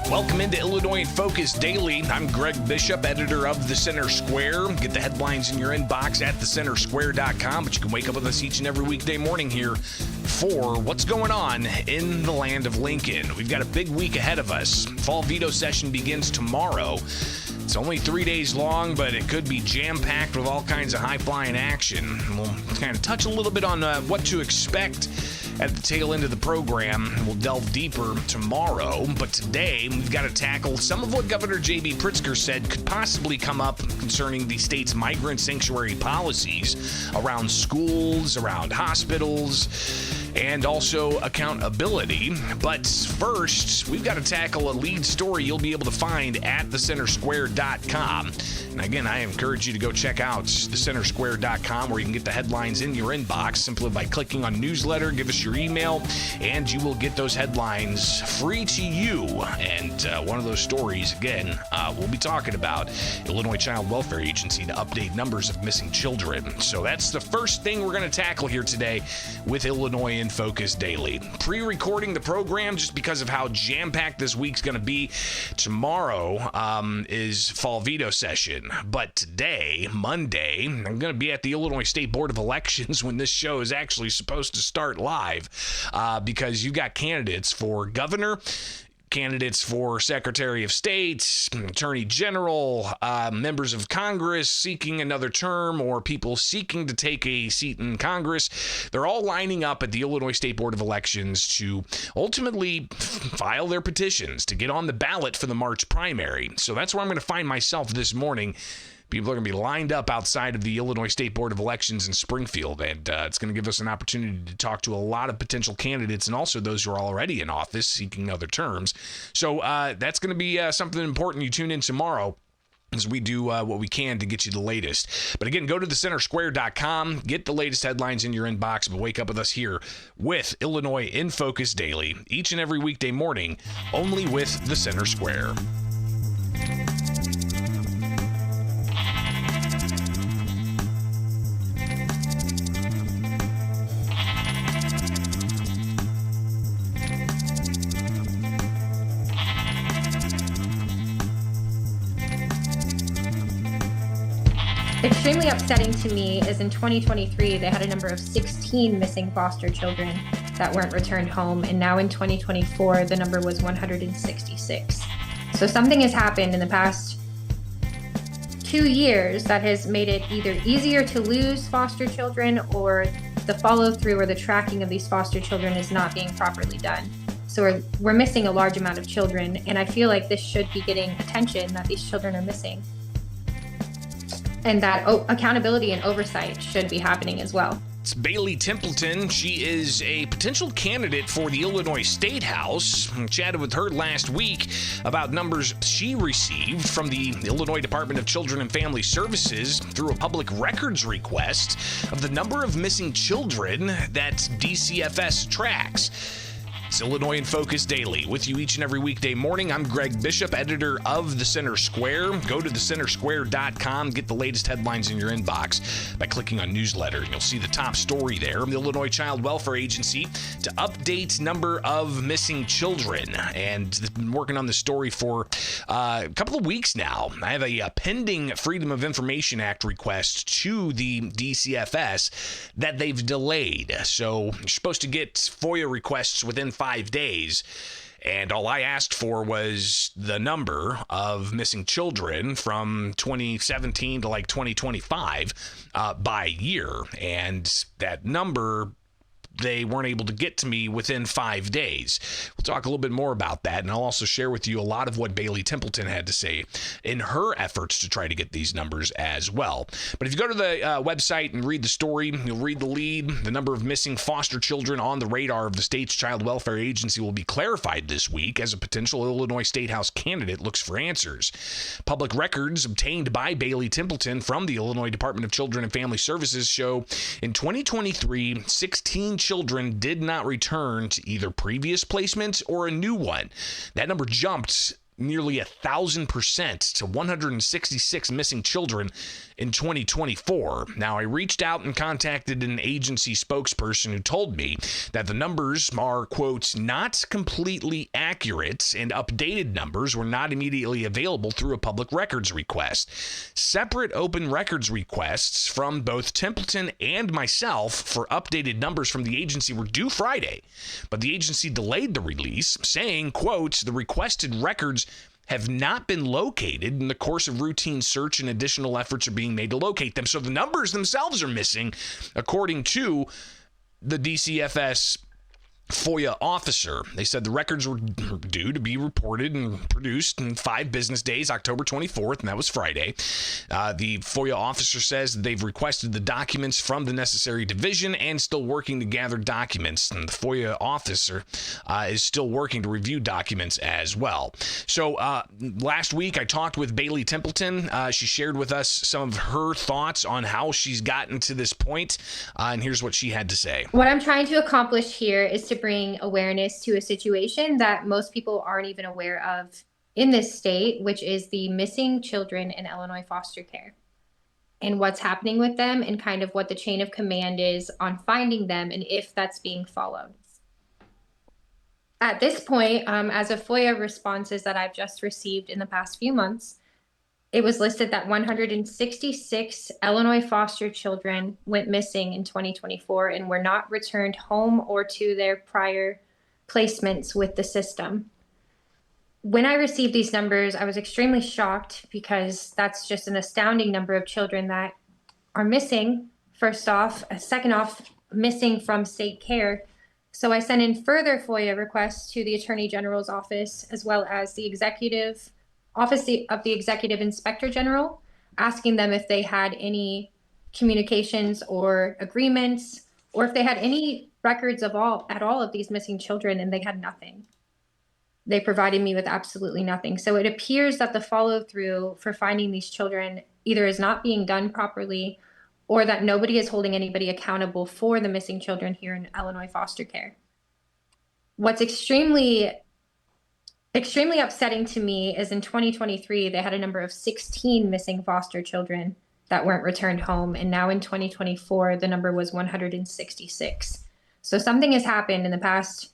Welcome into Illinois in Focus Daily. I'm Greg Bishop, editor of The Center Square. Get the headlines in your inbox at thecentersquare.com, but you can wake up with us each and every weekday morning here for what's going on in the land of Lincoln. We've got a big week ahead of us. Fall veto session begins tomorrow. It's only 3 days long, but it could be jam-packed with all kinds of high-flying action. We'll kind of touch a little bit on what to expect at the tail end of the program. We'll delve deeper tomorrow, but today we've got to tackle some of what Governor J.B. Pritzker said could possibly come up concerning the state's migrant sanctuary policies around schools, around hospitals, and also accountability. But first, we've got to tackle a lead story you'll be able to find at thecentersquare.com. And again, I encourage you to go check out thecentersquare.com, where you can get the headlines in your inbox simply by clicking on newsletter, give us your email, and you will get those headlines free to you. And one of those stories, again, we'll be talking about Illinois Child Welfare Agency to update numbers of missing children. So that's the first thing we're going to tackle here today with Illinois in Focus Daily. Pre-recording the program just because of how jam-packed this week's going to be. Tomorrow is fall veto session, but today, Monday, I'm going to be at the Illinois State Board of Elections when this show is actually supposed to start live, because you've got candidates for governor, candidates for Secretary of State, Attorney General, members of Congress seeking another term, or people seeking to take a seat in Congress. They're all lining up at the Illinois State Board of Elections to ultimately file their petitions to get on the ballot for the March primary. So that's where I'm going to find myself this morning. People are going to be lined up outside of the Illinois State Board of Elections in Springfield, and it's going to give us an opportunity to talk to a lot of potential candidates and also those who are already in office seeking other terms. So that's going to be something important. You tune in tomorrow as we do what we can to get you the latest. But again, go to thecentersquare.com, get the latest headlines in your inbox, but wake up with us here with Illinois in Focus Daily each and every weekday morning, only with The Center Square. Extremely upsetting to me is in 2023, they had a number of 16 missing foster children that weren't returned home. And now in 2024, the number was 166. So something has happened in the past 2 years that has made it either easier to lose foster children, or the follow through or the tracking of these foster children is not being properly done. So we're missing a large amount of children. And I feel like this should be getting attention, that these children are missing. And that accountability and oversight should be happening as well. It's Bailey Templeton. She is a potential candidate for the Illinois State House. I chatted with her last week about numbers she received from the Illinois Department of Children and Family Services through a public records request of the number of missing children that DCFS tracks. It's Illinois in Focus Daily with you each and every weekday morning. I'm Greg Bishop, editor of The Center Square. Go to thecentersquare.com, get the latest headlines in your inbox by clicking on newsletter. You'll see the top story there. The Illinois Child Welfare Agency to update number of missing children. And they've been working on this story for a couple of weeks now. I have a pending Freedom of Information Act request to the DCFS that they've delayed. So you're supposed to get FOIA requests within 5 days. And all I asked for was the number of missing children from 2017 to like 2025 by year. And that number, they weren't able to get to me within 5 days. We'll talk a little bit more about that, and I'll also share with you a lot of what Bailey Templeton had to say in her efforts to try to get these numbers as well. But if you go to the website and read the story, you'll read the lead. The number of missing foster children on the radar of the state's Child Welfare Agency will be clarified this week as a potential Illinois State House candidate looks for answers. Public records obtained by Bailey Templeton from the Illinois Department of Children and Family Services show in 2023, 16 children did not return to either previous placement or a new one. That number jumped nearly 1,000% to 166 missing children in 2024. Now, I reached out and contacted an agency spokesperson who told me that the numbers are, quote, not completely accurate, and updated numbers were not immediately available through a public records request. Separate open records requests from both Templeton and myself for updated numbers from the agency were due Friday, but the agency delayed the release, saying, quote, the requested records have not been located in the course of routine search, and additional efforts are being made to locate them. So the numbers themselves are missing, according to the DCFS FOIA officer. They said the records were due to be reported and produced in 5 business days, October 24th, and that was Friday. The FOIA officer says they've requested the documents from the necessary division and still working to gather documents. And the FOIA officer is still working to review documents as well. So last week I talked with Bailey Templeton. She shared with us some of her thoughts on how she's gotten to this point. And here's what she had to say. What I'm trying to accomplish here is to bring awareness to a situation that most people aren't even aware of in this state, which is the missing children in Illinois foster care and what's happening with them, and kind of what the chain of command is on finding them and if that's being followed. At this point, as of FOIA responses that I've just received in the past few months, it was listed that 166 Illinois foster children went missing in 2024 and were not returned home or to their prior placements with the system. When I received these numbers, I was extremely shocked, because that's just an astounding number of children that are missing, first off. Second off, missing from state care. So I sent in further FOIA requests to the Attorney General's office, as well as the Office of the Executive Inspector General, asking them if they had any communications or agreements, or if they had any records at all of these missing children, and they had nothing. They provided me with absolutely nothing. So it appears that the follow through for finding these children either is not being done properly, or that nobody is holding anybody accountable for the missing children here in Illinois foster care. What's extremely upsetting to me is in 2023, they had a number of 16 missing foster children that weren't returned home. And now in 2024, the number was 166. So something has happened in the past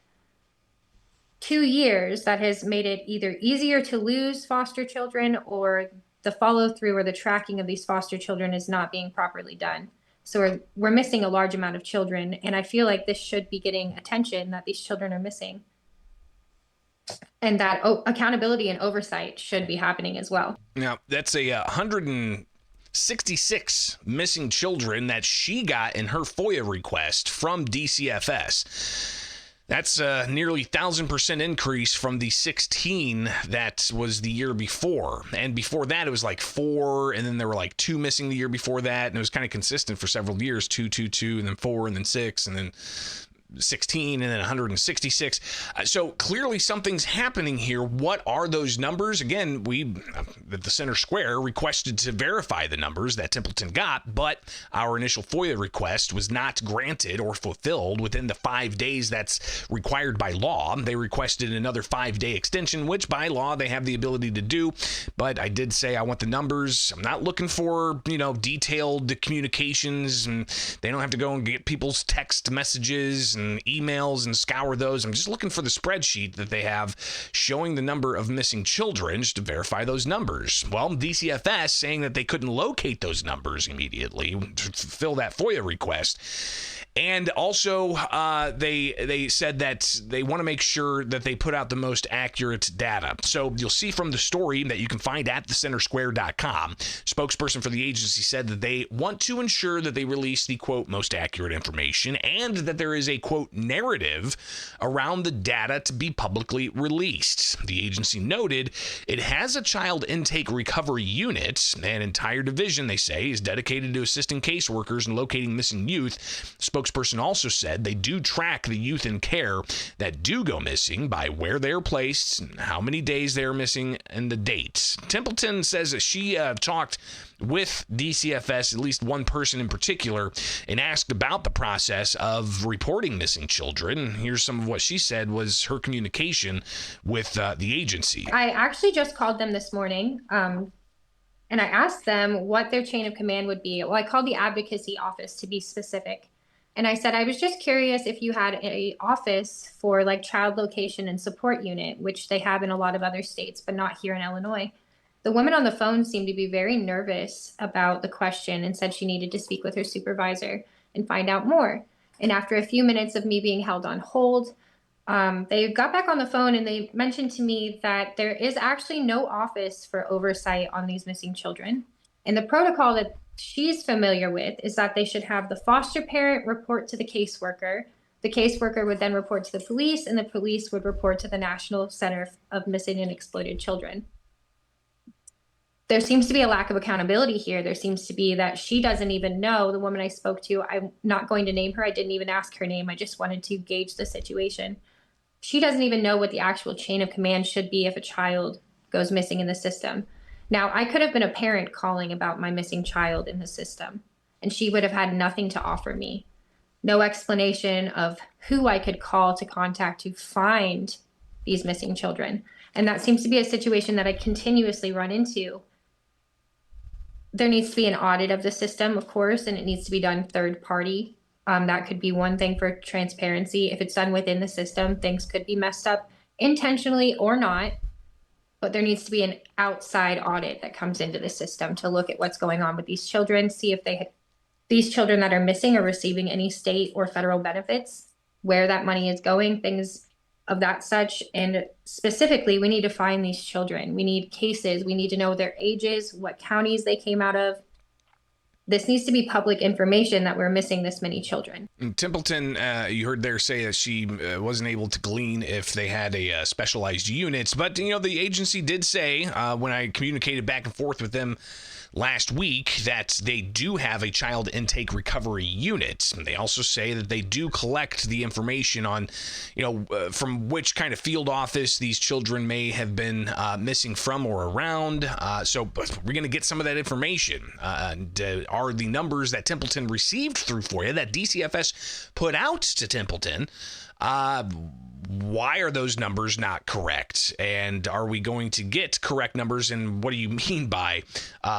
2 years that has made it either easier to lose foster children, or the follow through or the tracking of these foster children is not being properly done. So we're missing a large amount of children. And I feel like this should be getting attention, that these children are missing. And that accountability and oversight should be happening as well. Now, that's a 166 missing children that she got in her FOIA request from DCFS. That's a nearly 1,000% increase from the 16 that was the year before. And before that, it was like 4, and then there were like 2 missing the year before that. And it was kind of consistent for several years, 2, 2, 2, and then 4, and then 6, and then 16, and then 166. So clearly something's happening here. What are those numbers? Again, we at the Center Square requested to verify the numbers that Templeton got, but our initial FOIA request was not granted or fulfilled within the 5 days that's required by law. They requested another 5-day extension, which by law they have the ability to do. But I did say I want the numbers. I'm not looking for, detailed communications, and they don't have to go and get people's text messages and emails and scour those. I'm just looking for the spreadsheet that they have showing the number of missing children, just to verify those numbers. Well, DCFS saying that they couldn't locate those numbers immediately to fulfill that FOIA request. And also, they said that they want to make sure that they put out the most accurate data. So you'll see from the story that you can find at thecentersquare.com, spokesperson for the agency said that they want to ensure that they release the, quote, most accurate information, and that there is a, quote, narrative around the data to be publicly released. The agency noted it has a child intake recovery unit. An entire division, they say, is dedicated to assisting caseworkers in locating missing youth. Spokesperson also said they do track the youth in care that do go missing by where they're placed, how many days they're missing, and the dates. Templeton says that she talked with DCFS, at least one person in particular, and asked about the process of reporting missing children. Here's some of what she said was her communication with the agency. I actually just called them this morning, and I asked them what their chain of command would be. Well, I called the advocacy office to be specific. And I said, I was just curious if you had an office for like child location and support unit, which they have in a lot of other states, but not here in Illinois. The woman on the phone seemed to be very nervous about the question and said she needed to speak with her supervisor and find out more. And after a few minutes of me being held on hold, they got back on the phone and they mentioned to me that there is actually no office for oversight on these missing children. And the protocol that she's familiar with is that they should have the foster parent report to the caseworker. The caseworker would then report to the police, and the police would report to the National Center of Missing and Exploited Children. There seems to be a lack of accountability here. There seems to be that she doesn't even know. The woman I spoke to, I'm not going to name her. I didn't even ask her name. I just wanted to gauge the situation. She doesn't even know what the actual chain of command should be if a child goes missing in the system. Now, I could have been a parent calling about my missing child in the system, and she would have had nothing to offer me. No explanation of who I could call to contact to find these missing children. And that seems to be a situation that I continuously run into. There needs to be an audit of the system, of course, and it needs to be done third party. That could be one thing for transparency. If it's done within the system, things could be messed up intentionally or not. But there needs to be an outside audit that comes into the system to look at what's going on with these children, see if these children that are missing are receiving any state or federal benefits, where that money is going, things of that such. And specifically, we need to find these children. We need cases. We need to know their ages, what counties they came out of. This needs to be public information that we're missing this many children. Templeton, you heard there say that she wasn't able to glean if they had a specialized units, but the agency did say when I communicated back and forth with them last week that they do have a child intake recovery unit. They also say that they do collect the information on, from which kind of field office these children may have been missing from or around. So we're going to get some of that information. And are the numbers that Templeton received through FOIA that DCFS put out to Templeton, why are those numbers not correct? And are we going to get correct numbers? And what do you mean by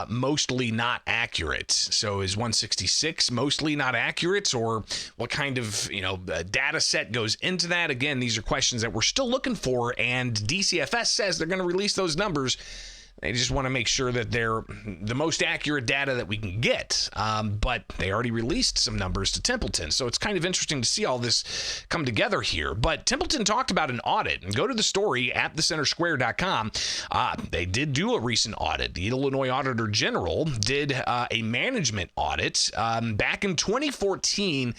mostly not accurate? So is 166 mostly not accurate, or what kind of data set goes into that? Again, these are questions that we're still looking for, and DCFS says they're going to release those numbers. They just want to make sure that they're the most accurate data that we can get. But they already released some numbers to Templeton. So it's kind of interesting to see all this come together here. But Templeton talked about an audit. And go to the story at thecentersquare.com. They did do a recent audit. The Illinois Auditor General did a management audit. Back in 2014,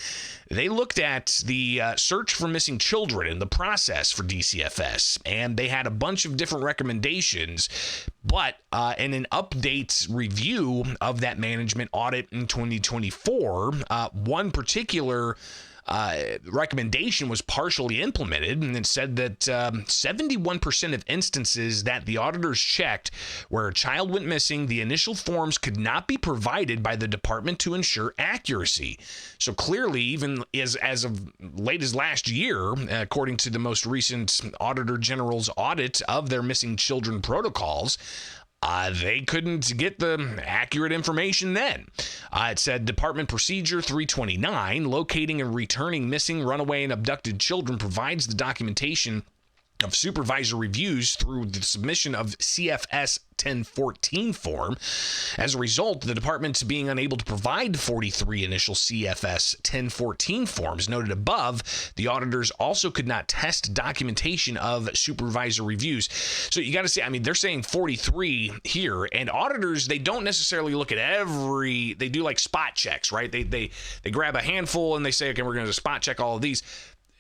they looked at the search for missing children and the process for DCFS. And they had a bunch of different recommendations. But in an update review of that management audit in 2024, one particular recommendation was partially implemented, and it said that 71% of instances that the auditors checked where a child went missing, the initial forms could not be provided by the department to ensure accuracy. So clearly, even as of late as last year, according to the most recent Auditor General's audit of their missing children protocols, they couldn't get the accurate information then. It said Department Procedure 329, locating and returning missing, runaway, and abducted children provides the documentation of supervisor reviews through the submission of CFS 1014 form. As a result, the department's being unable to provide 43 initial CFS 1014 forms noted above. The auditors also could not test documentation of supervisor reviews. So you got to say, they're saying 43 here, and auditors, they don't necessarily look at they do like spot checks, right? They grab a handful and they say, okay, we're going to spot check all of these.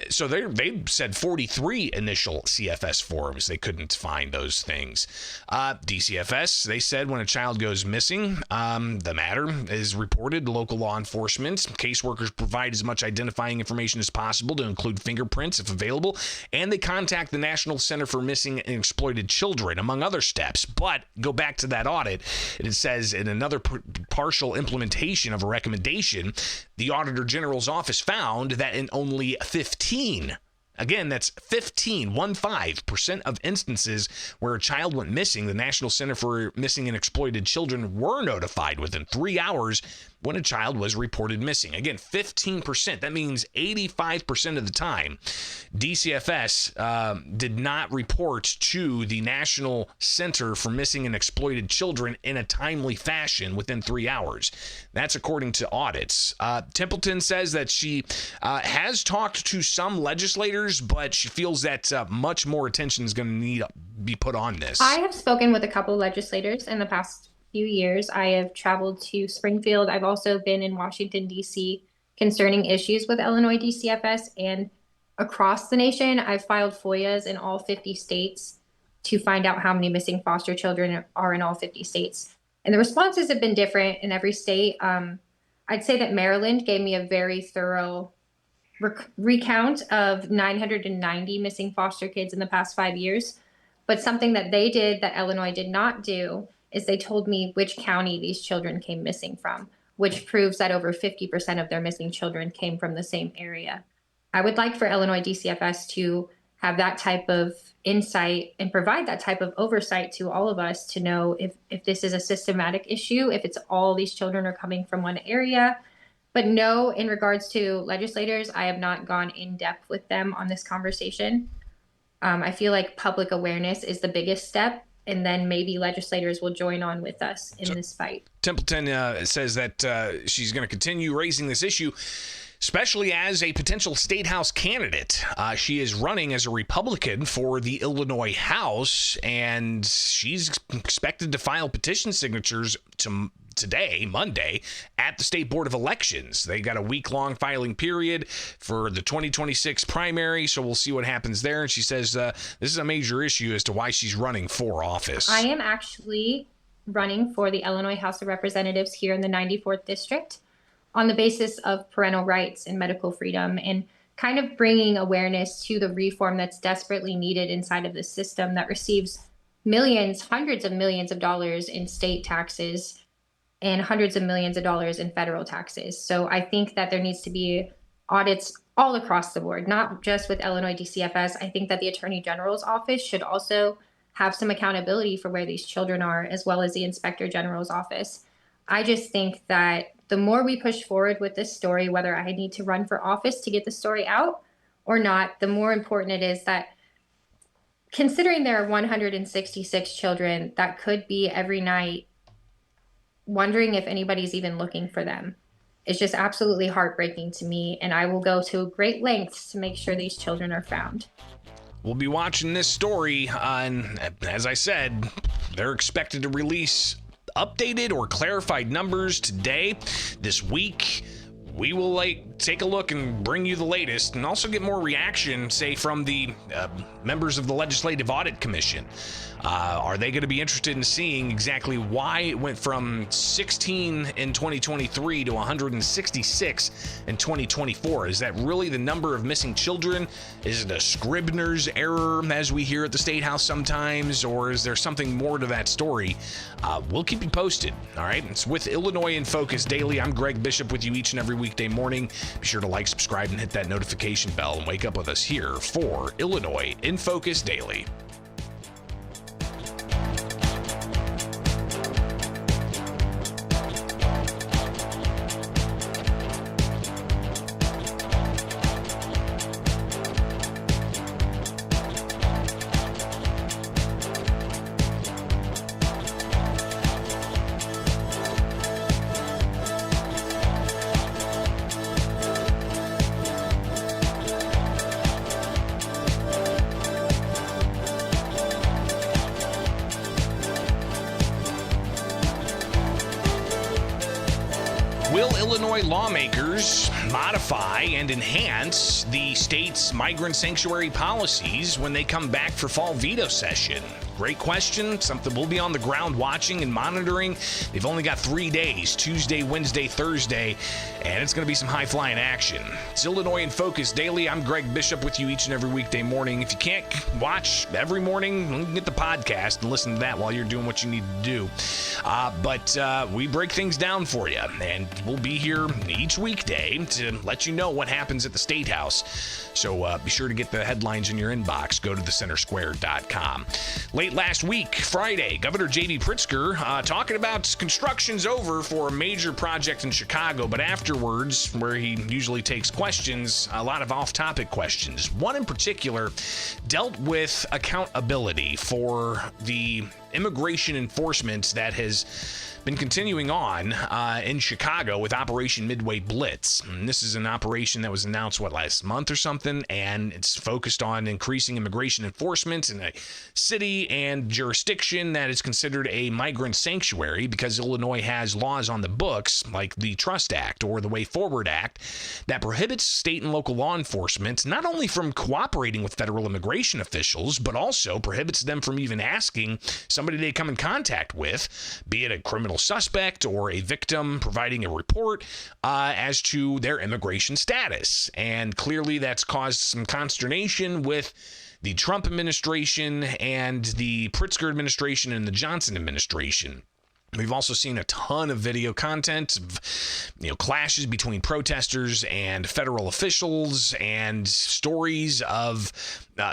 So they said 43 initial CFS forms. They couldn't find those things. DCFS, they said when a child goes missing, the matter is reported to local law enforcement. Caseworkers provide as much identifying information as possible to include fingerprints if available, and they contact the National Center for Missing and Exploited Children, among other steps. But go back to that audit, it says in another partial implementation of a recommendation, the Auditor General's office found that in only 15, again, that's 15% of instances where a child went missing, the National Center for Missing and Exploited Children were notified within 3 hours when a child was reported missing. Again, 15%. That means 85% of the time, DCFS did not report to the National Center for Missing and Exploited Children in a timely fashion within 3 hours. That's according to audits. Templeton says that she has talked to some legislators, but she feels that much more attention is going to need to be put on this. I have spoken with a couple legislators in the past few years. I have traveled to Springfield. I've also been in Washington, D.C. concerning issues with Illinois DCFS, and across the nation, I've filed FOIAs in all 50 states to find out how many missing foster children are in all 50 states. And the responses have been different in every state. I'd say that Maryland gave me a very thorough recount of 990 missing foster kids in the past 5 years. But something that they did that Illinois did not do is they told me which county these children came missing from, which proves that over 50% of their missing children came from the same area. I would like for Illinois DCFS to have that type of insight and provide that type of oversight to all of us to know if this is a systematic issue, if it's all these children are coming from one area. But no, in regards to legislators, I have not gone in depth with them on this conversation. I feel like public awareness is the biggest step, and then maybe legislators will join on with us in this fight. Templeton says that she's going to continue raising this issue, especially as a potential state house candidate. She is running as a Republican for the Illinois House, and she's expected to file petition signatures today, Monday, at the State Board of Elections. They got a week-long filing period for the 2026 primary, so we'll see what happens there. And she says this is a major issue as to why she's running for office. I am actually running for the Illinois House of Representatives here in the 94th District on the basis of parental rights and medical freedom, and kind of bringing awareness to the reform that's desperately needed inside of the system that receives millions, hundreds of millions of dollars in state taxes and hundreds of millions of dollars in federal taxes. So I think that there needs to be audits all across the board, not just with Illinois DCFS. I think that the Attorney General's office should also have some accountability for where these children are, as well as the Inspector General's office. I just think that the more we push forward with this story, whether I need to run for office to get the story out or not, the more important it is that, considering there are 166 children that could be every night wondering if anybody's even looking for them, it's just absolutely heartbreaking to me, and I will go to great lengths to make sure these children are found. We'll be watching this story, and as I said, they're expected to release updated or clarified numbers today, this week. We will take a look and bring you the latest, and also get more reaction, say, from the members of the Legislative Audit Commission. Are they going to be interested in seeing exactly why it went from 16 in 2023 to 166 in 2024? Is that really the number of missing children? Is it a Scribner's error, as we hear at the State House sometimes, or is there something more to that story? We'll keep you posted, all right? It's with Illinois in Focus Daily. I'm Greg Bishop with you each and every weekday morning. Be sure to like, subscribe, and hit that notification bell, and wake up with us here for Illinois in Focus Daily. Illinois lawmakers modify and enhance the state's migrant sanctuary policies when they come back for fall veto session? Great question. Something we'll be on the ground watching and monitoring. They've only got 3 days, Tuesday, Wednesday, Thursday, and it's going to be some high-flying action. It's Illinois in Focus Daily. I'm Greg Bishop with you each and every weekday morning. If you can't watch every morning, you can get the podcast and listen to that while you're doing what you need to do. But we break things down for you, and we'll be here each weekday to let you know what happens at the State House. So be sure to get the headlines in your inbox. Go to thecentersquare.com. Late last week, Friday, Governor J.B. Pritzker talking about construction's over for a major project in Chicago, but afterwards, where he usually takes questions, a lot of off-topic questions. One in particular dealt with accountability for the immigration enforcement that has been continuing on in Chicago with Operation Midway Blitz. And this is an operation that was announced, last month or something, and it's focused on increasing immigration enforcement in a city and jurisdiction that is considered a migrant sanctuary because Illinois has laws on the books, like the Trust Act or the Way Forward Act, that prohibits state and local law enforcement not only from cooperating with federal immigration officials, but also prohibits them from even asking somebody they come in contact with, be it a criminal suspect or a victim, providing a report as to their immigration status. And clearly that's caused some consternation with the Trump administration and the Pritzker administration and the Johnson administration. We've also seen a ton of video content of, clashes between protesters and federal officials and stories of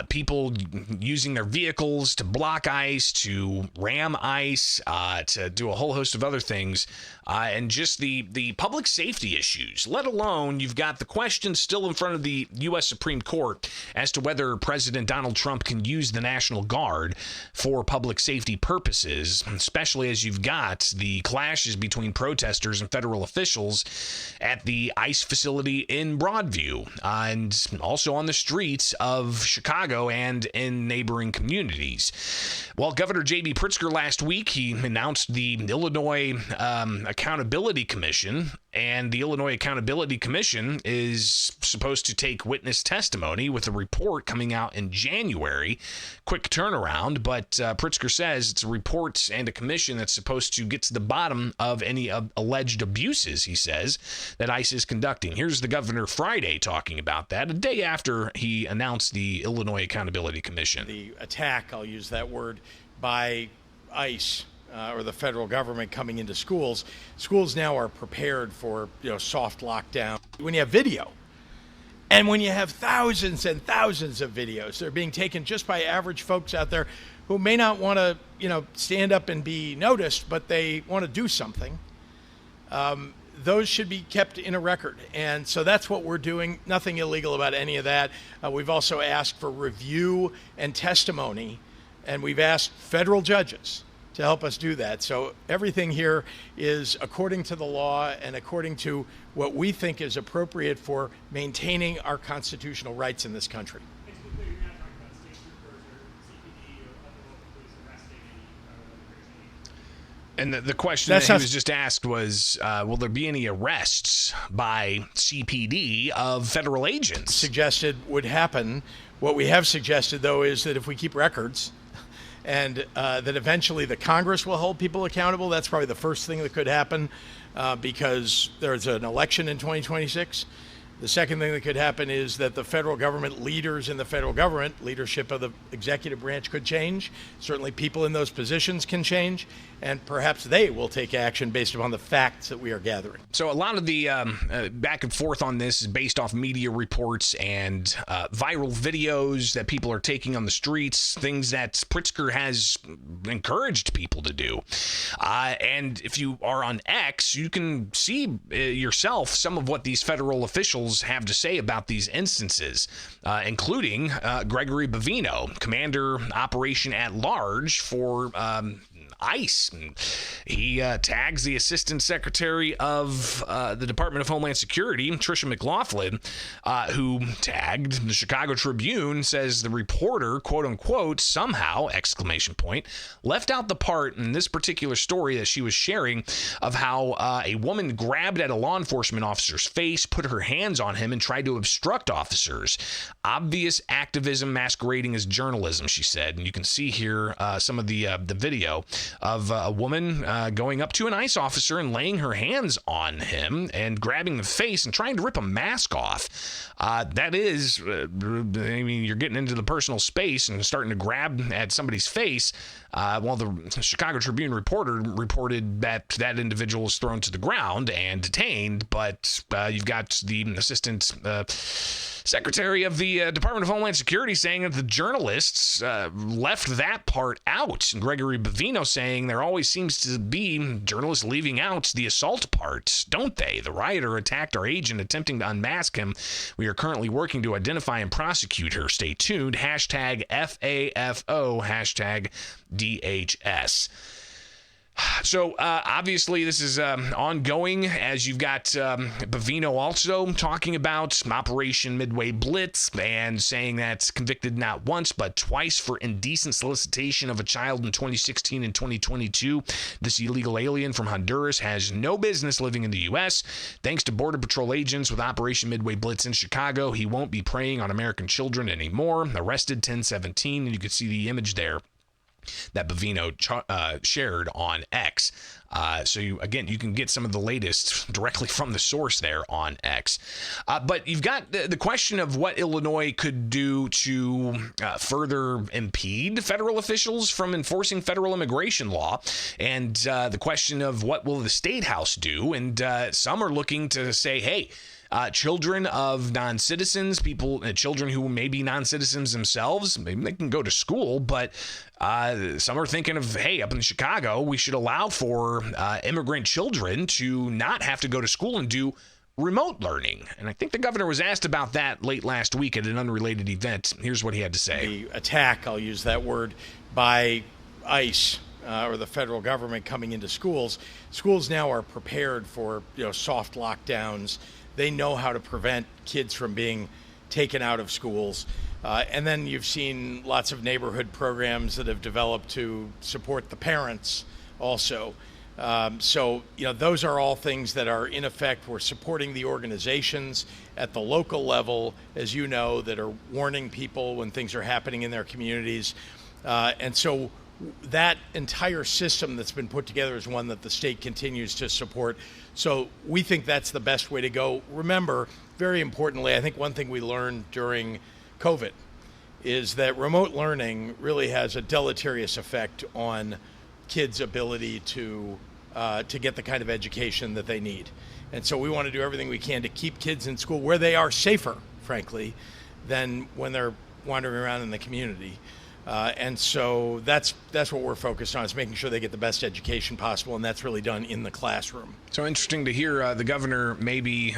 people using their vehicles to block ICE, to ram ICE, to do a whole host of other things, and just the public safety issues, let alone you've got the question still in front of the U.S. Supreme Court as to whether President Donald Trump can use the National Guard for public safety purposes, especially as you've got the clashes between protesters and federal officials at the ICE facility in Broadview, and also on the streets of Chicago and in neighboring communities. Well, Governor J.B. Pritzker last week, he announced the Illinois Accountability Commission, and the Illinois Accountability Commission is supposed to take witness testimony with a report coming out in January. Quick turnaround, but Pritzker says it's a report and a commission that's supposed to get to the bottom of any alleged abuses, he says, that ICE is conducting. Here's the governor Friday talking about that, a day after he announced the Illinois Accountability Commission. The attack, I'll use that word, by ICE or the federal government coming into schools. Schools now are prepared for soft lockdown. When you have video, and when you have thousands and thousands of videos, they're being taken just by average folks out there who may not want to, stand up and be noticed, but they want to do something. Those should be kept in a record. And so that's what we're doing. Nothing illegal about any of that. We've also asked for review and testimony, and we've asked federal judges to help us do that. So everything here is according to the law and according to what we think is appropriate for maintaining our constitutional rights in this country. And the question that he was just asked was, will there be any arrests by CPD of federal agents? Suggested would happen. What we have suggested, though, is that if we keep records and that eventually the Congress will hold people accountable, that's probably the first thing that could happen because there's an election in 2026. The second thing that could happen is that the federal government, leaders in the federal government, leadership of the executive branch could change. Certainly people in those positions can change, and perhaps they will take action based upon the facts that we are gathering. So a lot of the back and forth on this is based off media reports and viral videos that people are taking on the streets, things that Pritzker has encouraged people to do. And if you are on X, you can see yourself some of what these federal officials have to say about these instances, including Gregory Bavino, Commander Operation at Large for ICE. And he tags the Assistant Secretary of the Department of Homeland Security, Tricia McLaughlin, who tagged the Chicago Tribune, says the reporter, quote unquote, somehow, exclamation point, left out the part in this particular story that she was sharing of how a woman grabbed at a law enforcement officer's face, put her hands on him, and tried to obstruct officers. Obvious activism masquerading as journalism, she said. And you can see here some of the video of a woman going up to an ICE officer and laying her hands on him and grabbing the face and trying to rip a mask off. That is, I mean, you're getting into the personal space and starting to grab at somebody's face. Well, the Chicago Tribune reporter reported that that individual was thrown to the ground and detained, but you've got the Assistant Secretary of the Department of Homeland Security saying that the journalists left that part out. And Gregory Bavino saying there always seems to be journalists leaving out the assault part, don't they? The rioter attacked our agent attempting to unmask him. We are currently working to identify and prosecute her. Stay tuned. Hashtag FAFO. Hashtag DHS. So obviously this is ongoing, as you've got Bavino also talking about Operation Midway Blitz and saying that's convicted not once but twice for indecent solicitation of a child in 2016 and 2022. This illegal alien from Honduras has no business living in the U.S. Thanks to Border Patrol agents with Operation Midway Blitz in Chicago, he won't be preying on American children anymore. Arrested 10/17, and you can see the image there that Bavino shared on X. So you can get some of the latest directly from the source there on X. But you've got the question of what Illinois could do to further impede federal officials from enforcing federal immigration law, and the question of what will the State House do. And some are looking to say, hey, children of non-citizens, children who may be non-citizens themselves, maybe they can go to school, but some are thinking of, hey, up in Chicago, we should allow for immigrant children to not have to go to school and do remote learning. And I think the governor was asked about that late last week at an unrelated event. Here's what he had to say. The attack, I'll use that word, by ICE or the federal government coming into schools. Schools now are prepared for soft lockdowns. They know how to prevent kids from being taken out of schools. And then you've seen lots of neighborhood programs that have developed to support the parents also. So those are all things that are in effect. We're supporting the organizations at the local level, as you know, that are warning people when things are happening in their communities. And so that entire system that's been put together is one that the state continues to support. So we think that's the best way to go. Remember, very importantly, I think one thing we learned during COVID is that remote learning really has a deleterious effect on kids' ability to get the kind of education that they need. And so we want to do everything we can to keep kids in school where they are safer, frankly, than when they're wandering around in the community. And so that's what we're focused on, is making sure they get the best education possible, and that's really done in the classroom. So interesting to hear the governor maybe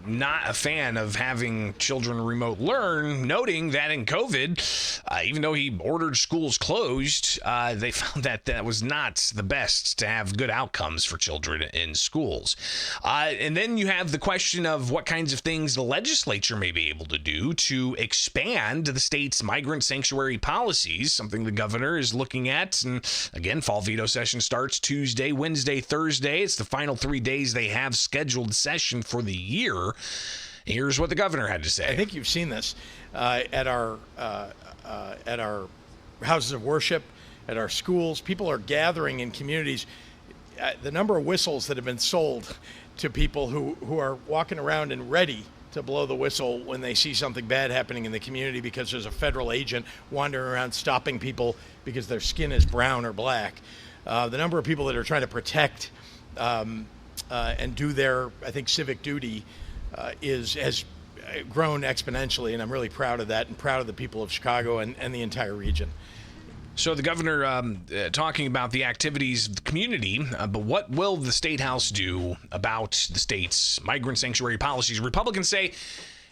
not a fan of having children remote learn, noting that in COVID, even though he ordered schools closed, they found that was not the best to have good outcomes for children in schools. And then you have the question of what kinds of things the legislature may be able to do to expand the state's migrant sanctuary policy. Something the governor is looking at. And again, fall veto session starts Tuesday, Wednesday, Thursday. It's the final 3 days they have scheduled session for the year. Here's what the governor had to say. I think you've seen this at our houses of worship, at our schools. People are gathering in communities. The number of whistles that have been sold to people who are walking around and ready to blow the whistle when they see something bad happening in the community because there's a federal agent wandering around stopping people because their skin is brown or black. The number of people that are trying to protect and do their, I think, civic duty has grown exponentially, and I'm really proud of that and proud of the people of Chicago and the entire region. So the governor talking about the activities of the community, but what will the State House do about the state's migrant sanctuary policies? Republicans say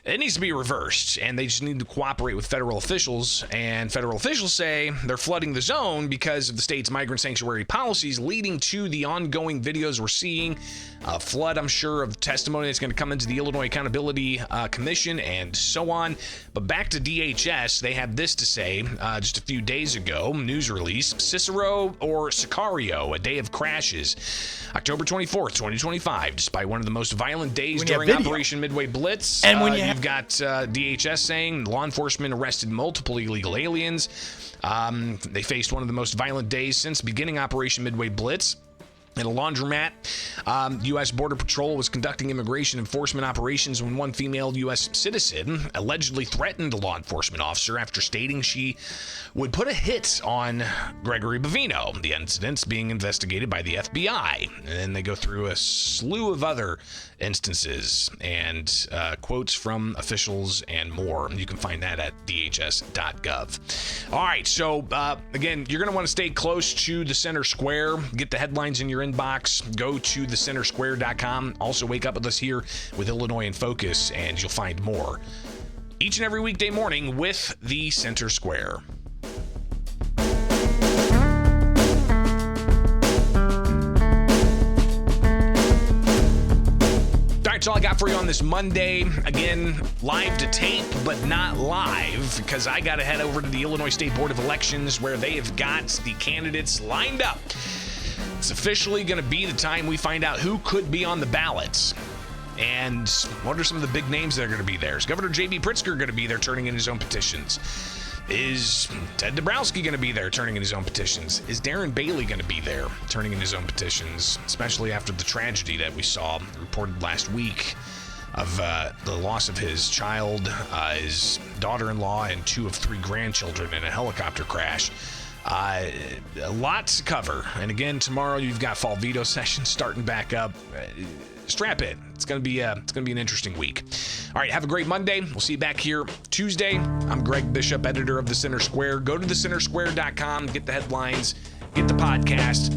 It needs to be reversed, and they just need to cooperate with federal officials. And federal officials say they're flooding the zone because of the state's migrant sanctuary policies, leading to the ongoing videos we're seeing. A flood, I'm sure, of testimony that's going to come into the Illinois Accountability Commission and so on. But back to DHS, they had this to say just a few days ago. News release: Cicero or Sicario, a day of crashes. October 24th, 2025, despite one of the most violent days during Operation Midway Blitz. And when you've got DHS saying law enforcement arrested multiple illegal aliens. They faced one of the most violent days since beginning Operation Midway Blitz. At a laundromat, U.S. Border Patrol was conducting immigration enforcement operations when one female U.S. citizen allegedly threatened a law enforcement officer after stating she would put a hit on Gregory Bovino. The incident's being investigated by the FBI. And then they go through a slew of other instances and quotes from officials and more. You can find that at dhs.gov. All right, so again, you're going to want to stay close to the center square. Get the headlines in your inbox. Go to thecentersquare.com. Also, wake up with us here with Illinois in Focus, and you'll find more each and every weekday morning with the Center Square. That's all I got for you on this Monday. Again, live to tape, but not live, because I got to head over to the Illinois State Board of Elections, where they have got the candidates lined up. It's officially going to be the time we find out who could be on the ballots. And what are some of the big names that are going to be there? Is Governor J.B. Pritzker going to be there turning in his own petitions? Is Ted Dabrowski going to be there turning in his own petitions? Is Darren Bailey going to be there turning in his own petitions, especially after the tragedy that we saw reported last week of the loss of his child, his daughter-in-law, and 2 of 3 grandchildren in a helicopter crash? A lot to cover. And again, tomorrow you've got fall veto session starting back up. Strap in. It's gonna be an interesting week. All right, have a great Monday. We'll see you back here Tuesday. I'm Greg Bishop, editor of The Center Square. Go to thecentersquare.com, get the headlines, get the podcast.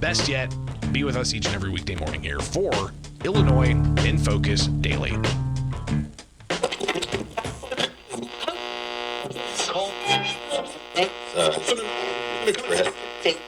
Best yet, be with us each and every weekday morning here for Illinois in Focus Daily. Take